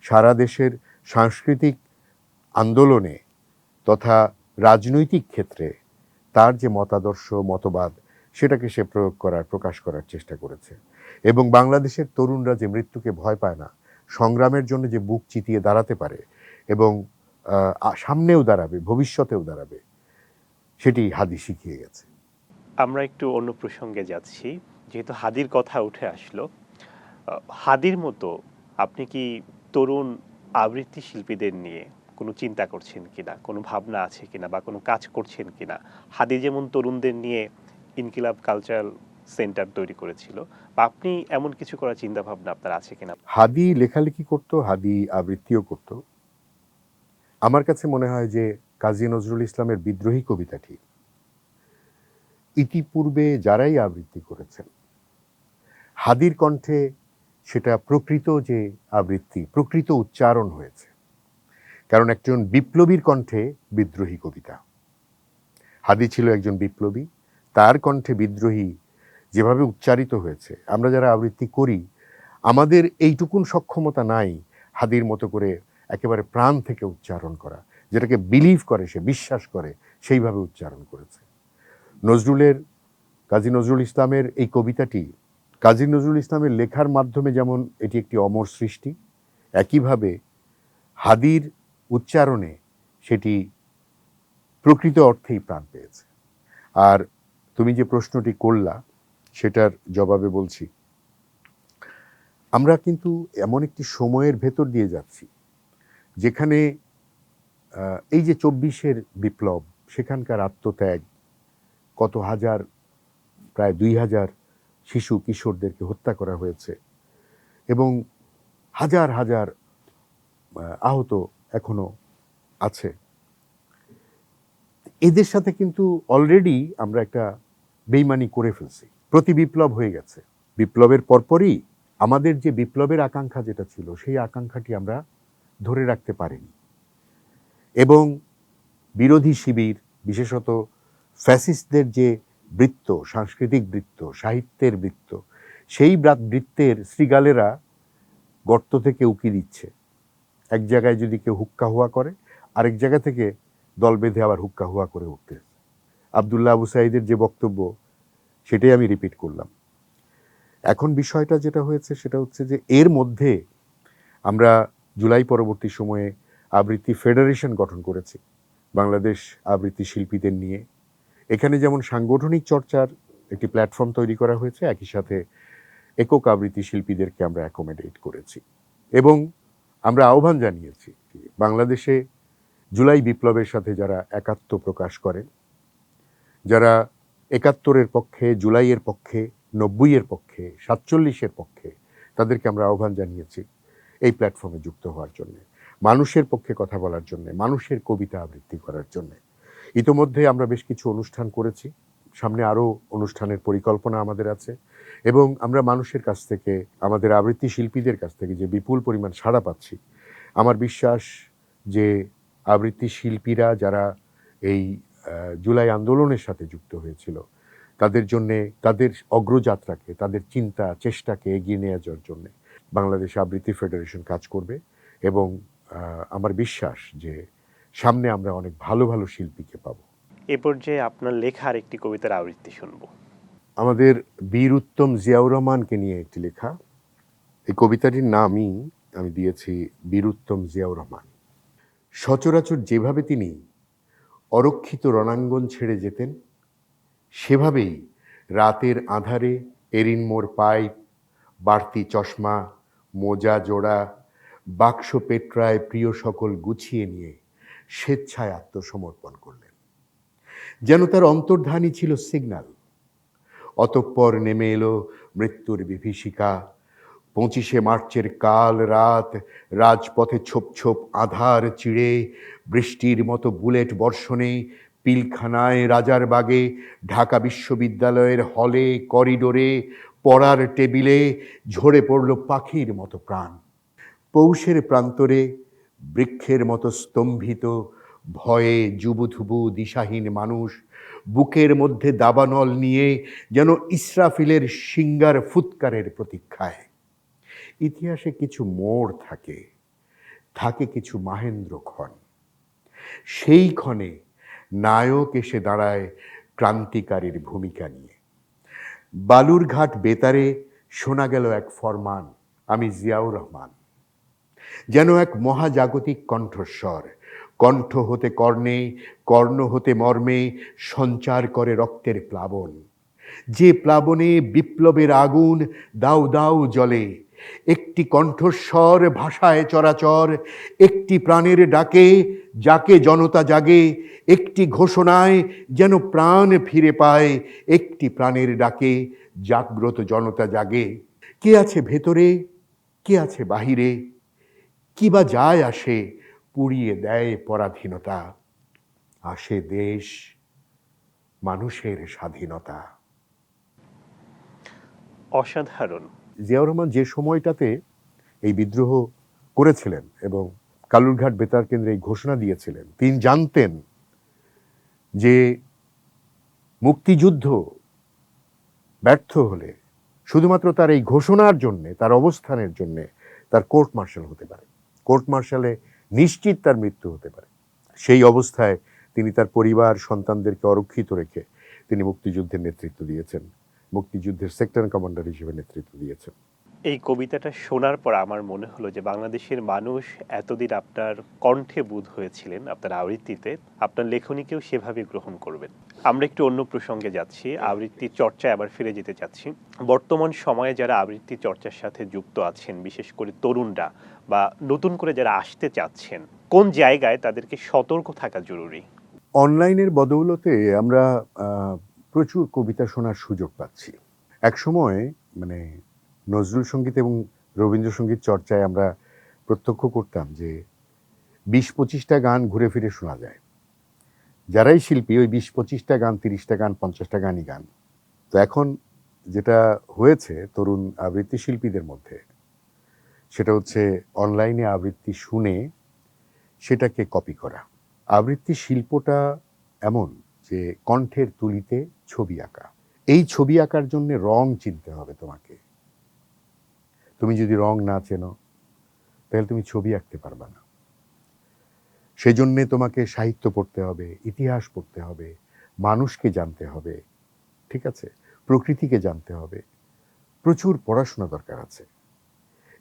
সারা দেশের সাংস্কৃতিক আন্দোলনে তথা রাজনৈতিক ক্ষেত্রে তার যে মতবাদ, সেটাকে সে প্রকাশ করার চেষ্টা করেছে। এবং বাংলাদেশের তরুণরা যে মৃত্যুকে ভয় পায় না, সংগ্রামের জন্য যে বুক চিতিয়ে দাঁড়াতে পারে এবং সামনেও দাঁড়াবে, ভবিষ্যতেও দাঁড়াবে, সেটি হাদি শিখিয়ে গেছে। আমরা একটু অন্য প্রসঙ্গে যাচ্ছি, যেহেতু হাদির কথা উঠে আসলো। হাদির মতো আপনি কি তরুণ আবৃত্তি শিল্পীদের নিয়ে কোনো চিন্তা করছেন কিনা, কোনো ভাবনা আছে কিনা, বা কোনো কাজ করছেন কিনা? হাদি যেমন তরুণদের নিয়ে ইনকিলাব কালচারাল সেন্টার তৈরি করেছিল, বা আপনি এমন কিছু করার চিন্তা ভাবনা আপনার আছে কিনা? হাদি লেখালেখি করত, হাদি আবৃত্তিও করত। আমার কাছে মনে হয় যে কাজী নজরুল ইসলামের বিদ্রোহী কবিতাটি ইতিপূর্বে যারাই আবৃত্তি করেছেন, হাদির কণ্ঠে সেটা প্রকৃত যে আবৃত্তি, প্রকৃত উচ্চারণ হয়েছে। কারণ একজন বিপ্লবীর কণ্ঠে বিদ্রোহী কবিতা। হাদি ছিল একজন বিপ্লবী, তার কণ্ঠে বিদ্রোহী যেভাবে উচ্চারিত হয়েছে, আমরা যারা আবৃত্তি করি আমাদের এইটুকুন সক্ষমতা নাই হাদির মতো করে একেবারে প্রাণ থেকে উচ্চারণ করা, যেটাকে বিলিভ করে, সে বিশ্বাস করে, সেইভাবে উচ্চারণ করেছে। কাজী নজরুল ইসলামের এই কবিতাটি কাজী নজরুল ইসলামের লেখার মাধ্যমে যেমন এটি একটি অমর সৃষ্টি, একইভাবে হাদির উচ্চারণে সেটি প্রকৃত অর্থেই প্রাণ পেয়েছে। আর তুমি যে প্রশ্নটি করলা, সেটার জবাবে বলছি, আমরা কিন্তু এমন একটি সময়ের ভেতর দিয়ে যাচ্ছি যেখানে এই যে 24-এর বিপ্লব, সেখানকার আত্মত্যাগ, কত হাজার, প্রায় 2000 শিশু কিশোরদেরকে হত্যা করা হয়েছে এবং হাজার হাজার আহত এখনো আছে। এদের সাথে কিন্তু অলরেডি আমরা একটা বেইমানি করে ফেলছি। প্রতি বিপ্লব হয়ে গেছে। বিপ্লবের পরপরই আমাদের যে বিপ্লবের আকাঙ্ক্ষা যেটা ছিল, সেই আকাঙ্ক্ষাটি আমরা ধরে রাখতে পারিনি এবং বিরোধী শিবির, বিশেষত ফ্যাসিস্টদের যে বৃত্ত, সাংস্কৃতিক বৃত্ত, সাহিত্যের বৃত্ত, সেই বৃত্তের শৃগালেরা গর্ত থেকে উকি দিচ্ছে। এক জায়গায় যদি কেউ হুক্কা হুয়া করে, আরেক জায়গা থেকে দল বেঁধে আবার হুক্কা হুয়া করে উঠতে। আবদুল্লাহ আবু সাঈদের যে বক্তব্য সেটাই আমি রিপিট করলাম। এখন বিষয়টা যেটা হয়েছে সেটা হচ্ছে যে এর মধ্যে আমরা জুলাই পরবর্তী সময়ে আবৃত্তি ফেডারেশন গঠন করেছি বাংলাদেশ আবৃত্তি শিল্পীদের নিয়ে। এখানে যেমন সাংগঠনিক চর্চার একটি প্ল্যাটফর্ম তৈরি করা হয়েছে, একই সাথে একক আবৃত্তি শিল্পীদেরকে আমরা অ্যাকোমোডেট করেছি এবং আমরা আহ্বান জানিয়েছি বাংলাদেশে জুলাই বিপ্লবের সাথে যারা একাত্ম প্রকাশ করেন, যারা ৭১-এর পক্ষে, জুলাইয়ের পক্ষে, ৯০-এর পক্ষে, ৪৭-এর পক্ষে, তাদেরকে আমরা আহ্বান জানিয়েছি এই প্ল্যাটফর্মে যুক্ত হওয়ার জন্য, মানুষের পক্ষে কথা বলার জন্য, মানুষের কবিতা আবৃত্তি করার জন্য। ইতোমধ্যে আমরা বেশ কিছু অনুষ্ঠান করেছি, সামনে আরও অনুষ্ঠানের পরিকল্পনা আমাদের আছে এবং আমরা মানুষের কাছ থেকে, আমাদের আবৃত্তি শিল্পীদের কাছ থেকে যে বিপুল পরিমাণ সাড়া পাচ্ছি, আমার বিশ্বাস যে আবৃত্তি শিল্পীরা যারা এই জুলাই আন্দোলনের সাথে যুক্ত হয়েছিল তাদের জন্যে, তাদের অগ্রযাত্রাকে, তাদের চিন্তা চেষ্টাকে এগিয়ে নিয়ে যাওয়ার জন্যে বাংলাদেশ আবৃত্তি ফেডারেশন কাজ করবে এবং আমার বিশ্বাস যে সামনে আমরা অনেক ভালো ভালো শিল্পীকে পাবো। এ পর্যায়ে আপনার লেখার একটি কবিতার আবৃত্তি শুনব। আমাদের বীর উত্তম জিয়াউর রহমানকে নিয়ে একটি লেখা। এই কবিতাটির নামই আমি দিয়েছি বীর উত্তম জিয়াউর রহমান। সচরাচর যেভাবে তিনি অরক্ষিত রণাঙ্গন ছেড়ে যেতেন, সেভাবেই রাতের আঁধারে এরিনমোর পাইপ, বাড়তি চশমা, মোজা জোড়া, বাক্স পেট্রায় প্রিয় সকল গুছিয়ে নিয়ে স্বেচ্ছায় আত্মসমর্পণ করলেন। যেন তার অন্তর্ধানই ছিল সিগন্যাল। অতঃপর নেমে এলো মৃত্যুর বিভীষিকা। ২৫শে মার্চের কাল রাত, রাজপথে ছোপ ছোপ আধার চিড়ে, বৃষ্টির মতো বুলেট বর্ষণে, পিলখানায়, রাজার বাগে, ঢাকা বিশ্ববিদ্যালয়ের হলে, করিডোরে, পড়ার টেবিলে ঝরে পড়ল পাখির মতো প্রাণ। পৌষের প্রান্তরে বৃক্ষের মতো স্তম্ভিত, ভয়ে জুবুথুবু দিশাহীন মানুষ বুকের মধ্যে দাবানল নিয়ে যেন ইসরাফিলের সিঙ্গার ফুৎকারের প্রতীক্ষায়। ইতিহাসে কিছু মোড় থাকে, থাকে কিছু মাহেন্দ্র ক্ষণ। সেই ক্ষণে নায়ক এসে দাঁড়ায় ক্রান্তিকারীর ভূমিকা নিয়ে। বালুরঘাট বেতারে শোনা গেল এক ফরমান, আমি জিয়াউর রহমান। যেন এক মহাজাগতিক কণ্ঠস্বর, কণ্ঠ হতে কর্ণে, কর্ণ হতে মর্মে সঞ্চার করে রক্তের প্লাবন। যে প্লাবনে বিপ্লবের আগুন দাউ দাউ জ্বলে। একটি কণ্ঠস্বর ভাষায় চরাচর, একটি প্রাণের ডাকে যাকে জনতা জাগে, একটি ঘোষণায় যেন প্রাণ ফিরে পায়, একটি প্রাণের ডাকে জাগ্রত জনতা জাগে। কে আছে ভেতরে, কে আছে বাহিরে, কি বা যায় আসে, পুড়িয়ে দেয় পরাধীনতা। আসে দেশ, মানুষের স্বাধীনতা। অসাধারণ। জিয়াউর রহমান যে সময়টাতে এই বিদ্রোহ করেছিলেন এবং কালুরঘাট বেতার কেন্দ্রে এই ঘোষণা দিয়েছিলেন, তিনি জানতেন যে মুক্তিযুদ্ধ ব্যর্থ হলে শুধুমাত্র তার এই ঘোষণার জন্যে, তার অবস্থানের জন্যে তার কোর্ট মার্শাল হতে পারে, কোর্ট মার্শালে নিশ্চিত তার মৃত্যু হতে পারে। সেই অবস্থায় তিনি তার পরিবার সন্তানদেরকে অরক্ষিত রেখে তিনি মুক্তিযুদ্ধের নেতৃত্ব দিয়েছেন, মুক্তিযুদ্ধের সেক্টর কমান্ডার হিসেবে নেতৃত্ব দিয়েছেন। এই কবিতাটা শোনার পর আমার মনে হলো যে বাংলাদেশের মানুষ এতদিন আপনার কণ্ঠে বুঁদ হয়েছিলেন, আপনার আবৃত্তিতে, আপনার লেখনীকেও সেভাবে গ্রহণ করবেন। আমরা একটু অন্য প্রসঙ্গে যাচ্ছি, আবৃত্তির চর্চায় আবার ফিরে যেতে চাচ্ছি। বর্তমান সময়ে যারা আবৃত্তি চর্চার সাথে যুক্ত আছেন, বিশেষ করে তরুণরা বা নতুন করে যারা আসতে চাচ্ছেন, কোন জায়গায় তাদেরকে সতর্ক থাকা জরুরি? অনলাইনের বদৌলতে আমরা প্রচুর কবিতা শোনার সুযোগ পাচ্ছি। এক সময় মানে নজরুল সঙ্গীত এবং রবীন্দ্রসঙ্গীত চর্চায় আমরা প্রত্যক্ষ করতাম যে ২০-২৫টা গান ঘুরে ফিরে শোনা যায়। যারাই শিল্পী ওই ২০-২৫টা গান, ৩০টা গান, ৫০টা গানই গান। তো এখন যেটা হয়েছে তরুণ আবৃত্তি শিল্পীদের মধ্যে, সেটা হচ্ছে অনলাইনে আবৃত্তি শুনে সেটাকে কপি করা। আবৃত্তি শিল্পটা এমন যে কণ্ঠের তুলিতে ছবি আঁকা। এই ছবি আঁকার জন্য রং চিনতে হবে তোমাকে। তুমি যদি রং না চেনো তাহলে তুমি ছবি আঁকতে পারবে না। সেজন্যে তোমাকে সাহিত্য পড়তে হবে, ইতিহাস পড়তে হবে, মানুষকে জানতে হবে, ঠিক আছে, প্রকৃতিকে জানতে হবে, প্রচুর পড়াশোনা দরকার আছে।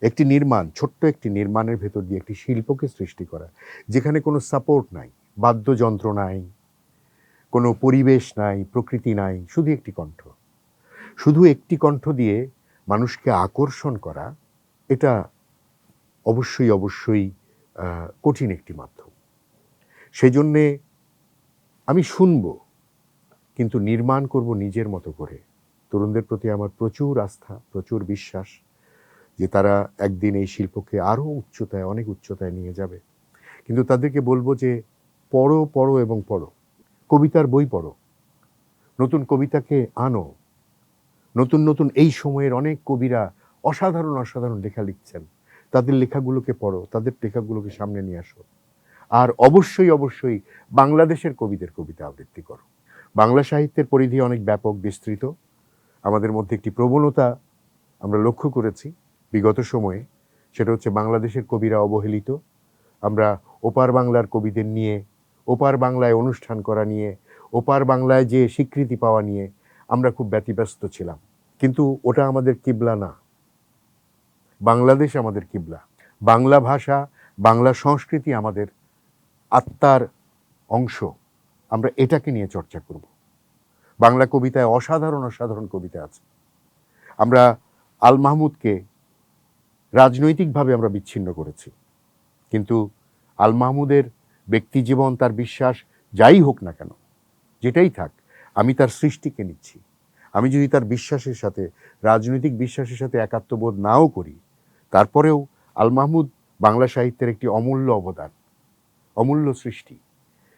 একটি নির্মাণ, ছোট্ট একটি নির্মাণের ভেতর দিয়ে একটি শিল্পকে সৃষ্টি করা, যেখানে কোনো সাপোর্ট নাই, বাদ্যযন্ত্র নাই, কোনো পরিবেশ নাই, প্রকৃতি নাই, শুধু একটি কণ্ঠ, শুধু একটি কণ্ঠ দিয়ে মানুষকে আকর্ষণ করা, এটা অবশ্যই অবশ্যই কঠিন একটি মাধ্যম। সেই জন্যে আমি শুনব, কিন্তু নির্মাণ করব নিজের মতো করে। তরুণদের প্রতি আমার প্রচুর আস্থা, প্রচুর বিশ্বাস যে তারা একদিন এই শিল্পকে আরও উচ্চতায়, অনেক উচ্চতায় নিয়ে যাবে। কিন্তু তাদেরকে বলবো যে পড়ো, পড়ো এবং পড়ো, কবিতার বই পড়ো, নতুন কবিতাকে আনো, নতুন নতুন এই সময়ের অনেক কবিরা অসাধারণ অসাধারণ লেখা লিখছেন, তাদের লেখাগুলোকে পড়ো, তাদের লেখাগুলোকে সামনে নিয়ে আসো। আর অবশ্যই অবশ্যই বাংলাদেশের কবিদের কবিতা আবৃত্তি করো। বাংলা সাহিত্যের পরিধি অনেক ব্যাপক, বিস্তৃত। আমাদের মধ্যে একটি প্রবণতা আমরা লক্ষ্য করেছি বিগত সময়ে, সেটা হচ্ছে বাংলাদেশের কবিরা অবহেলিত। আমরা ওপার বাংলার কবিদের নিয়ে, ওপার বাংলায় অনুষ্ঠান করা নিয়ে, ওপার বাংলায় যে স্বীকৃতি পাওয়া নিয়ে আমরা খুব ব্যতিব্যস্ত ছিলাম। কিন্তু ওটা আমাদের কিবলা না, বাংলাদেশ আমাদের কিবলা। বাংলা ভাষা, বাংলা সংস্কৃতি আমাদের আত্মার অংশ। আমরা এটাকে নিয়ে চর্চা করব। বাংলা কবিতায় অসাধারণ অসাধারণ কবিতা আছে। আমরা আল মাহমুদকে রাজনৈতিকভাবে আমরা বিচ্ছিন্ন করেছি, কিন্তু আল মাহমুদের ব্যক্তি জীবন, তার বিশ্বাস যাই হোক না কেন, যেটাই থাক, আমি তার সৃষ্টিকে নিচ্ছি। আমি যদি তার বিশ্বাসের সাথে, রাজনৈতিক বিশ্বাসের সাথে একাত্মবোধ নাও করি, তারপরেও আল মাহমুদ বাংলা সাহিত্যের একটি অমূল্য অবদান, অমূল্য সৃষ্টি।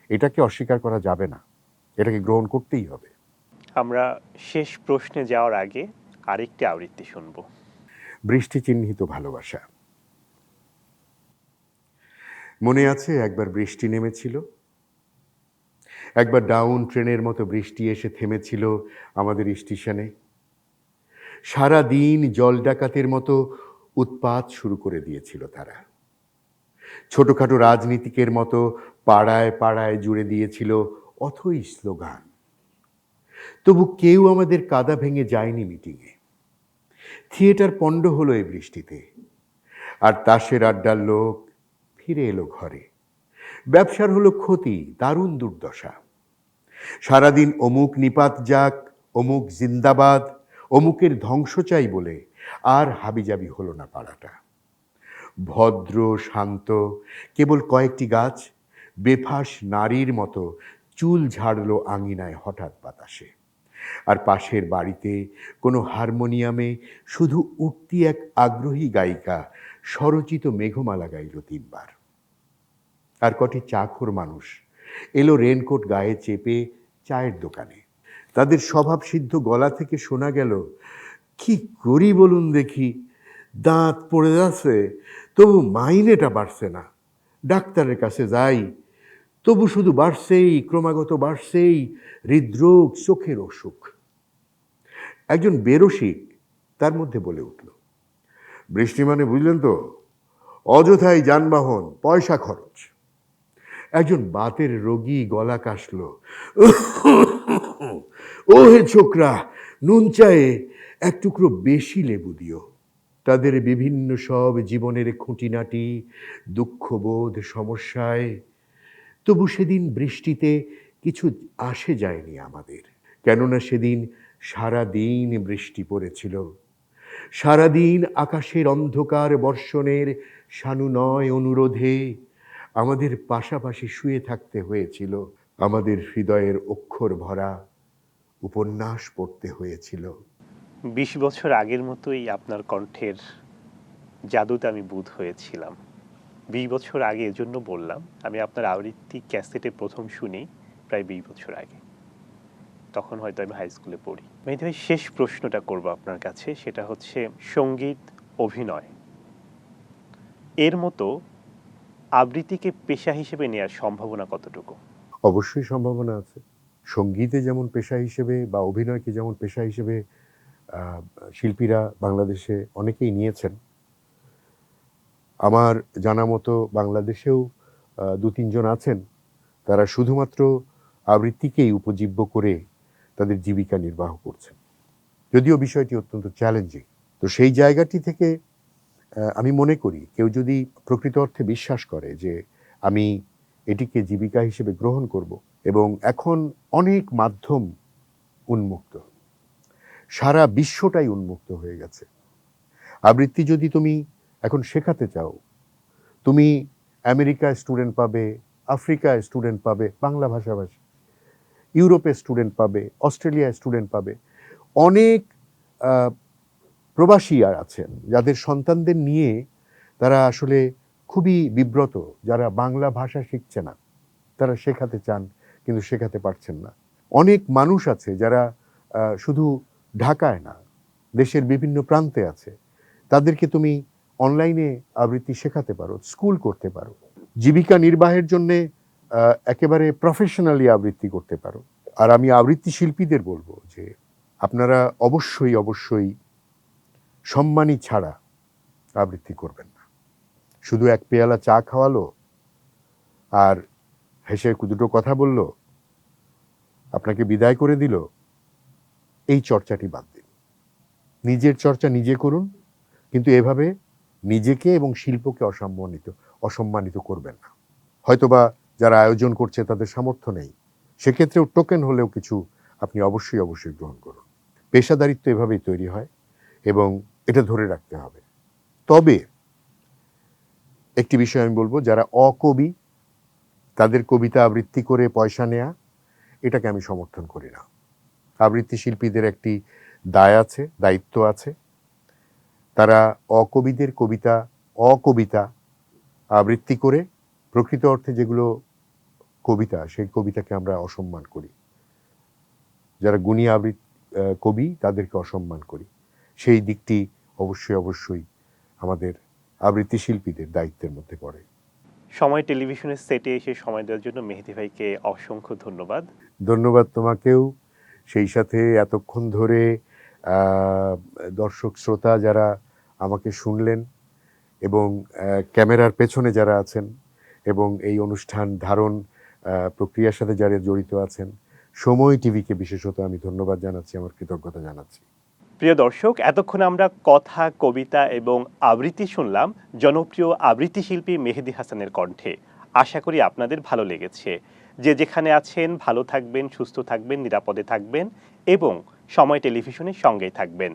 এটাকে অস্বীকার করা যাবে না, এটাকে গ্রহণ করতেই হবে। আমরা শেষ প্রশ্নে যাওয়ার আগে আরেকটি আবৃত্তি শুনব। বৃষ্টি চিহ্নিত ভালোবাসা। মনে আছে একবার বৃষ্টি নেমেছিল, একবার ডাউন ট্রেনের মতো বৃষ্টি এসে থেমেছিল আমাদের স্টেশনে। সারা দিন জল ডাকাতের মতো উৎপাত শুরু করে দিয়েছিল তারা। ছোটখাটো রাজনীতিকের মতো পাড়ায় পাড়ায় জুড়ে দিয়েছিল অথই স্লোগান। তবু কেউ আমাদের কাদা ভেঙে যায়নি মিটিংয়ে। থিয়েটার পণ্ড হলো এই বৃষ্টিতে, আর তাসের আড্ডার লোক ফিরে এলো ঘরে। ব্যবসার হলো ক্ষতি, দারুণ দুর্দশা। সারাদিন অমুক নিপাত যাক, অমুক জিন্দাবাদ, অমুকের ধ্বংস চাই বলে আর হাবিজাবি হলো না পাড়াটা। ভদ্র শান্ত কেবল কয়েকটি গাছ বেফাস নারীর মতো চুল ঝাড়লো আঙিনায় হঠাৎ বাতাসে। আর পাশের বাড়িতে কোনো হারমোনিয়ামে শুধু উঠতি এক আগ্রহী গায়িকা স্বরচিত মেঘমালা গাইল 3 বার। আর কটি চাখর মানুষ এলো রেনকোট গায়ে চেপে চায়ের দোকানে। তাদের স্বভাব সিদ্ধ গলা থেকে শোনা গেল, কি করি বলুন দেখি, দাঁত পড়ে যাচ্ছে তবু মাইনেটা বাড়ছে না, ডাক্তারের কাছে যাই তবু শুধু বাড়ছেই, ক্রমাগত বাড়ছেই, হৃদরোগ, চোখের অসুখ। একজন বেরসিক তার মধ্যে বলে উঠল, বৃষ্টি মানে বুঝলেন তো, অযথাই যানবাহন, পয়সা খরচ। একজন বাতের রোগী গলা কাশল, ও হে ছোকরা, নুন চায়ে এক টুকরো বেশি লেবু দিও। তাদের বিভিন্ন সব জীবনের খুঁটিনাটি, দুঃখবোধ, সমস্যায়, তবু সেদিন বৃষ্টিতে কিছু আসে যায়নি আমাদের। কেননা সেদিন সারা দিন বৃষ্টি পড়েছিল। সারাদিন আকাশের অন্ধকার বর্ষণের সানুনয় অনুরোধে আমাদের পাশাপাশি শুয়ে থাকতে হয়েছিল। আমাদের হৃদয়ের অক্ষর ভরা উপন্যাস পড়তে হয়েছিল। 20 বছর আগের মতোই আপনার কণ্ঠের জাদুতে আমি বুঁদ হয়েছিলাম। 20 বছর আগে এজন্য বললাম, আমি আপনার আবৃত্তি ক্যাসেটে প্রথম শুনি প্রায় 20 বছর আগে। তখন হয়তো আমি হাই স্কুলে পড়ি। মেহেদী ভাই, শেষ প্রশ্নটা করব আপনার কাছে, সেটা হচ্ছে সঙ্গীত, অভিনয় এর মতো আবৃত্তিকে পেশা হিসেবে নেওয়ার সম্ভাবনা কতটুকু? অবশ্যই সম্ভাবনা আছে। সঙ্গীতে যেমন পেশা হিসেবে বা অভিনয়কে যেমন পেশা হিসেবে শিল্পীরা বাংলাদেশে অনেকেই নিয়েছেন, আমার জানা মতো বাংলাদেশেও দু তিনজন আছেন, তারা শুধুমাত্র আবৃত্তিকেই উপজীব্য করে তাদের জীবিকা নির্বাহ করছেন, যদিও বিষয়টি অত্যন্ত চ্যালেঞ্জিং। তো সেই জায়গাটি থেকে আমি মনে করি কেউ যদি প্রকৃত অর্থে বিশ্বাস করে যে আমি এটিকে জীবিকা হিসেবে গ্রহণ করব, এবং এখন অনেক মাধ্যম উন্মুক্ত, সারা বিশ্বটাই উন্মুক্ত হয়ে গেছে। আবৃত্তি যদি তুমি এখন শেখাতে চাও, তুমি আমেরিকায় স্টুডেন্ট পাবে, আফ্রিকায় স্টুডেন্ট পাবে বাংলা ভাষাভাষী, ইউরোপে স্টুডেন্ট পাবে, অস্ট্রেলিয়ায় স্টুডেন্ট পাবে, অনেক প্রবাসী আছেন যাদের সন্তানদের নিয়ে তারা আসলে খুবই বিব্রত, যারা বাংলা ভাষা শিখছে না, তারা শেখাতে চান কিন্তু শেখাতে পারছেন না। অনেক মানুষ আছে যারা শুধু ঢাকায় না, দেশের বিভিন্ন প্রান্তে আছে, তাদেরকে তুমি অনলাইনে আবৃত্তি শেখাতে পারো, স্কুল করতে পারো, জীবিকা নির্বাহের জন্যে একেবারে প্রফেশনালি আবৃত্তি করতে পারো। আর আমি আবৃত্তি শিল্পীদের বলবো যে আপনারা অবশ্যই অবশ্যই সম্মানী ছাড়া আবৃত্তি করবেন না। শুধু এক পেয়ালা চা খাওয়ালো আর হেসে দুটো কথা বলল, আপনাকে বিদায় করে দিল, এই চর্চাটি বাদ দিন। নিজের চর্চা নিজে করুন, কিন্তু এভাবে নিজেকে এবং শিল্পকে অসম্মানিত করবেন না। হয়তোবা যারা আয়োজন করছে তাদের সামর্থ্য নেই, সেক্ষেত্রেও টোকেন হলেও কিছু আপনি অবশ্যই অবশ্যই গ্রহণ করুন। পেশাদারিত্ব এভাবেই তৈরি হয় এবং এটা ধরে রাখতে হবে। তবে একটি বিষয় আমি বলবো, যারা অকবি তাদের কবিতা আবৃত্তি করে পয়সা নেয়া, এটাকে আমি সমর্থন করি না। আবৃত্তি শিল্পীদের একটি দায়িত্ব আছে। তারা অকবিদের অকবিতা আবৃত্তি করে প্রকৃত অর্থে যেগুলো কবিতা, সেই কবিতাকে আমরা অসম্মান করি। যারা গুণী কবি তাদেরকে অসম্মান করি। সেই দিকটি অবশ্যই অবশ্যই আমাদের আবৃত্তি শিল্পীদের দায়িত্বের মধ্যে পড়ে। সময় টেলিভিশনের সেটে এসে সময় দেওয়ার জন্য মেহেদী ভাইকে অসংখ্য ধন্যবাদ। ধন্যবাদ তোমাকেও। সেই সাথে এতক্ষণ ধরে দর্শক শ্রোতা যারা আমাকে শুনলেন এবং ক্যামেরার পেছনে যারা আছেন এবং এই অনুষ্ঠান ধারণ প্রক্রিয়ার সাথে যারা জড়িত আছেন, সময় টিভিকে বিশেষত আমি ধন্যবাদ জানাচ্ছি, আমার কৃতজ্ঞতা জানাচ্ছি। প্রিয় দর্শক, এতক্ষণ আমরা কথা, কবিতা এবং আবৃত্তি শুনলাম জনপ্রিয় আবৃত্তি শিল্পী মেহেদী হাসানের কণ্ঠে। আশা করি আপনাদের ভালো লেগেছে। যে যেখানে আছেন ভালো থাকবেন, সুস্থ থাকবেন, নিরাপদে থাকবেন এবং সময় টেলিভিশনের সঙ্গেই থাকবেন।